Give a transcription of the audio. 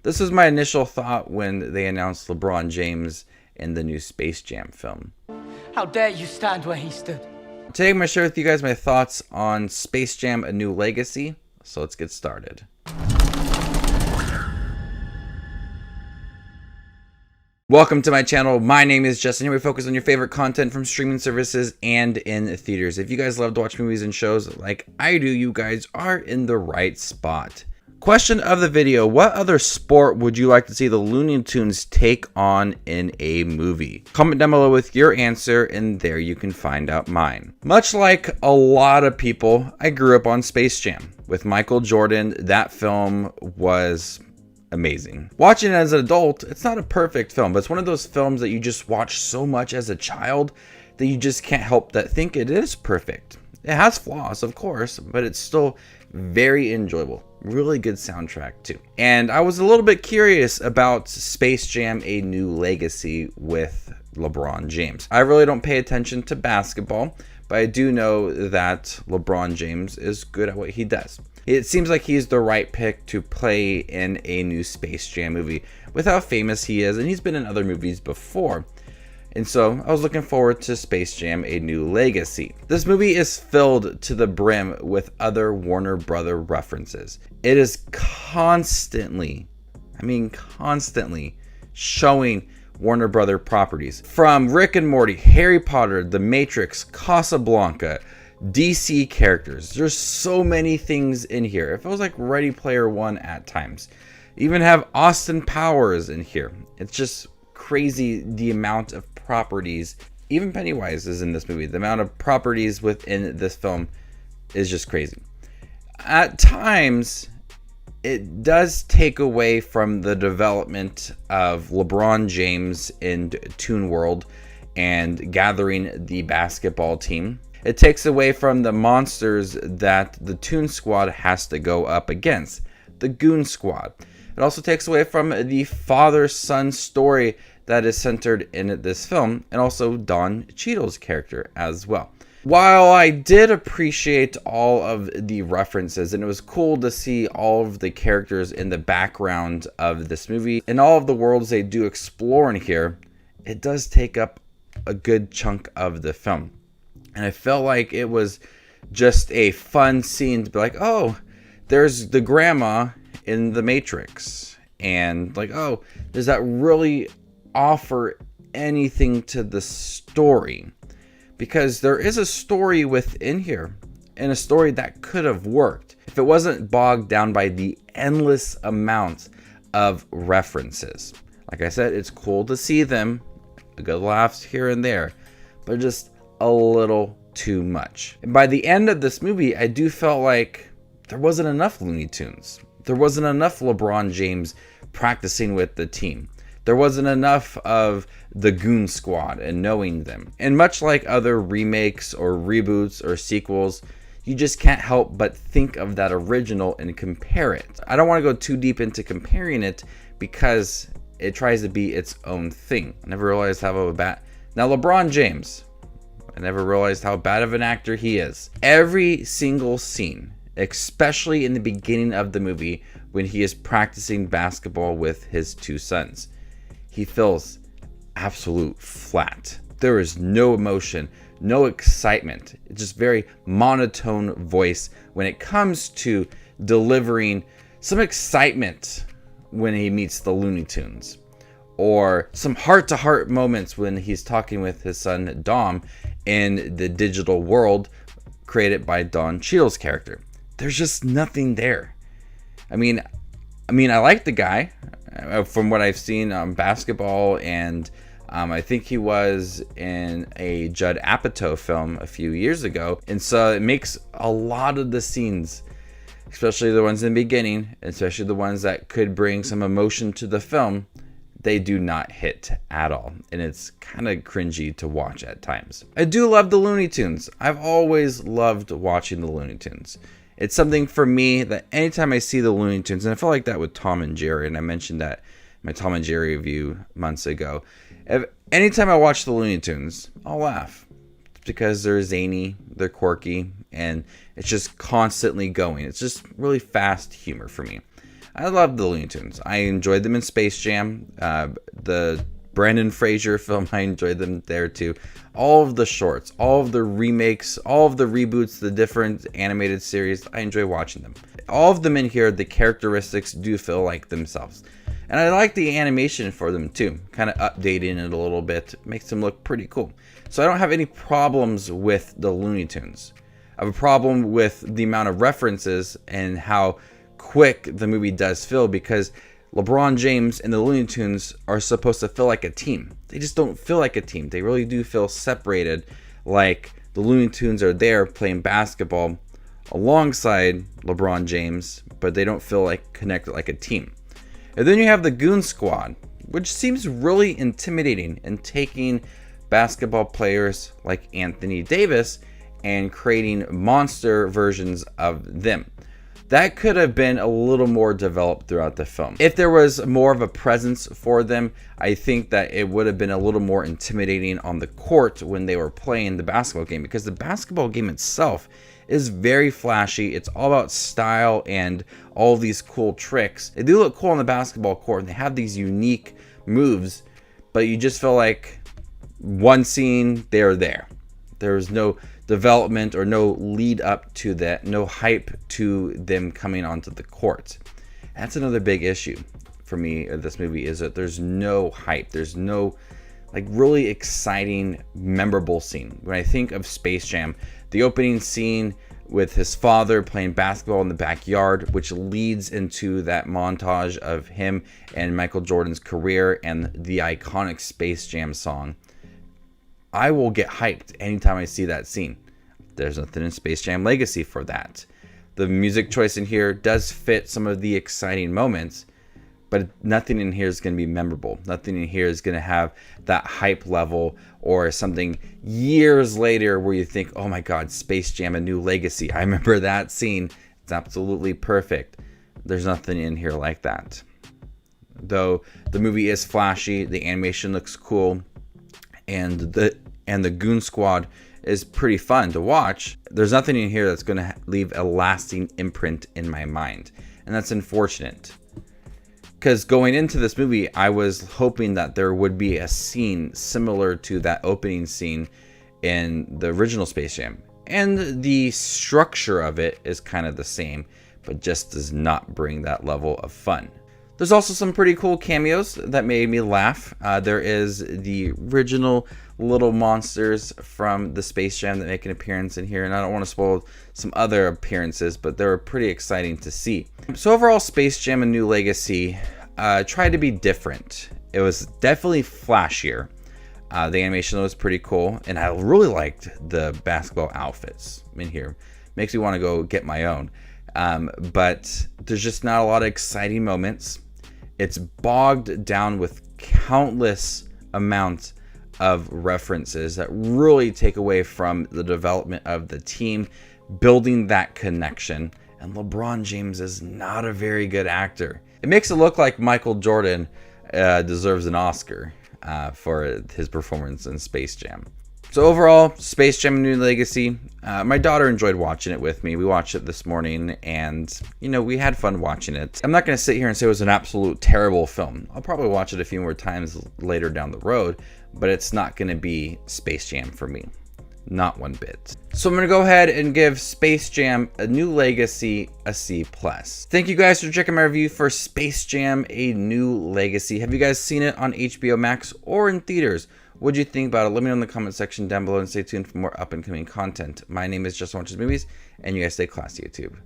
This was my initial thought when they announced LeBron James in the new Space Jam film. How dare you stand where he stood? Today I'm going to share with you guys my thoughts on Space Jam: A New Legacy. So let's get started. Welcome to my channel. My name is Justin. Here we focus on your favorite content from streaming services and in theaters. If you guys love to watch movies and shows like I do, you guys are in the right spot. Question of the video: what other sport would you like to see the Looney Tunes take on in a movie? Comment down below with your answer, and there you can find out mine. Much like a lot of people, I grew up on Space Jam with Michael Jordan. That film was amazing. Watching it as an adult, it's not a perfect film, but it's one of those films that you just watch so much as a child that you just can't help but think it is perfect. It has flaws, of course, but it's still very enjoyable. Really good soundtrack too. And I was a little bit curious about Space Jam: A New Legacy with LeBron James. I really don't pay attention to basketball, but I do know that LeBron James is good at what he does. It seems like he's the right pick to play in a new Space Jam movie with how famous he is, and he's been in other movies before. And so I was looking forward to Space Jam: A New Legacy. This movie is filled to the brim with other Warner Brother references. It is constantly showing Warner Brother properties. From Rick and Morty, Harry Potter, The Matrix, Casablanca, DC characters. There's so many things in here. It feels like Ready Player One at times. Even have Austin Powers in here. It's just crazy the amount of properties. Even Pennywise is in this movie. The amount of properties within this film is just crazy. At times, it does take away from the development of LeBron James in Toon World and gathering the basketball team. It takes away from the monsters that the Toon Squad has to go up against, the Goon Squad. It also takes away from the father-son story that is centered in this film, and also Don Cheadle's character as well. While I did appreciate all of the references, and it was cool to see all of the characters in the background of this movie, and all of the worlds they do explore in here, it does take up a good chunk of the film. And I felt like it was just a fun scene to be like, oh, there's the grandma in The Matrix. And like, oh, does that really offer anything to the story? Because there is a story within here, and a story that could have worked if it wasn't bogged down by the endless amount of references. Like I said, it's cool to see them, a good laughs here and there, but just a little too much. And by the end of this movie, I do felt like there wasn't enough Looney Tunes. There wasn't enough LeBron James practicing with the team. There wasn't enough of the Goon Squad and knowing them. And much like other remakes or reboots or sequels, you just can't help but think of that original and compare it. I don't want to go too deep into comparing it because it tries to be its own thing. I never realized how bad. Now LeBron James, I never realized how bad of an actor he is. Every single scene, especially in the beginning of the movie when he is practicing basketball with his two sons, he feels absolute flat. There is no emotion, no excitement. It's just very monotone voice when it comes to delivering some excitement when he meets the Looney Tunes, or some heart-to-heart moments when he's talking with his son Dom in the digital world created by Don Cheadle's character. There's just nothing there. I mean, I like the guy from what I've seen on basketball, and I think he was in a Judd Apatow film a few years ago, and so it makes a lot of the scenes, especially the ones in the beginning, especially the ones that could bring some emotion to the film, they do not hit at all, and it's kind of cringy to watch at times. I do love the Looney Tunes. I've always loved watching the Looney Tunes. It's something for me that anytime I see the Looney Tunes, and I felt like that with Tom and Jerry, and I mentioned that in my Tom and Jerry review months ago. Anytime I watch the Looney Tunes, I'll laugh. It's because they're zany, they're quirky, and it's just constantly going. It's just really fast humor for me. I love the Looney Tunes. I enjoyed them in Space Jam. The Brandon Fraser film, I enjoyed them there too. All of the shorts, all of the remakes, all of the reboots, the different animated series, I enjoy watching them. All of them in here, the characteristics do feel like themselves. And I like the animation for them too, kind of updating it a little bit, makes them look pretty cool. So I don't have any problems with the Looney Tunes. I have a problem with the amount of references and how quick the movie does feel, because LeBron James and the Looney Tunes are supposed to feel like a team. They just don't feel like a team. They really do feel separated, like the Looney Tunes are there playing basketball alongside LeBron James, but they don't feel like connected like a team. And then you have the Goon Squad, which seems really intimidating, and taking basketball players like Anthony Davis and creating monster versions of them. That could have been a little more developed throughout the film. If there was more of a presence for them, I think that it would have been a little more intimidating on the court when they were playing the basketball game, because the basketball game itself is very flashy. It's all about style and all of these cool tricks. They do look cool on the basketball court, and they have these unique moves, but you just feel like one scene, they're there. There's no development or no lead up to that, no hype to them coming onto the court. That's another big issue for me of this movie, is that there's no hype. There's no like really exciting, memorable scene. When I think of Space Jam, the opening scene with his father playing basketball in the backyard, which leads into that montage of him and Michael Jordan's career and the iconic Space Jam song, I will get hyped anytime I see that scene. There's nothing in Space Jam Legacy for that. The music choice in here does fit some of the exciting moments, but nothing in here is going to be memorable. Nothing in here is going to have that hype level or something years later where you think, oh my God, Space Jam: A New Legacy. I remember that scene. It's absolutely perfect. There's nothing in here like that. Though the movie is flashy, the animation looks cool, and the Goon Squad is pretty fun to watch, there's nothing in here that's going to leave a lasting imprint in my mind. And that's unfortunate. Because going into this movie, I was hoping that there would be a scene similar to that opening scene in the original Space Jam. And the structure of it is kind of the same, but just does not bring that level of fun. There's also some pretty cool cameos that made me laugh. There is the original little monsters from the Space Jam that make an appearance in here, and I don't want to spoil some other appearances, but they were pretty exciting to see. So overall, Space Jam: A New Legacy tried to be different. It was definitely flashier. The animation was pretty cool, and I really liked the basketball outfits in here. Makes me want to go get my own. But there's just not a lot of exciting moments. It's bogged down with countless amounts of references that really take away from the development of the team, building that connection. And LeBron James is not a very good actor. It makes it look like Michael Jordan deserves an Oscar for his performance in Space Jam. So overall, Space Jam: A New Legacy, my daughter enjoyed watching it with me. We watched it this morning, and, you know, we had fun watching it. I'm not going to sit here and say it was an absolute terrible film. I'll probably watch it a few more times later down the road, but it's not going to be Space Jam for me. Not one bit. So I'm going to go ahead and give Space Jam: A New Legacy a C+. Thank you guys for checking my review for Space Jam: A New Legacy. Have you guys seen it on HBO Max or in theaters? What do you think about it? Let me know in the comment section down below, and stay tuned for more up and coming content. My name is Just Watches Movies, and you guys stay classy, YouTube.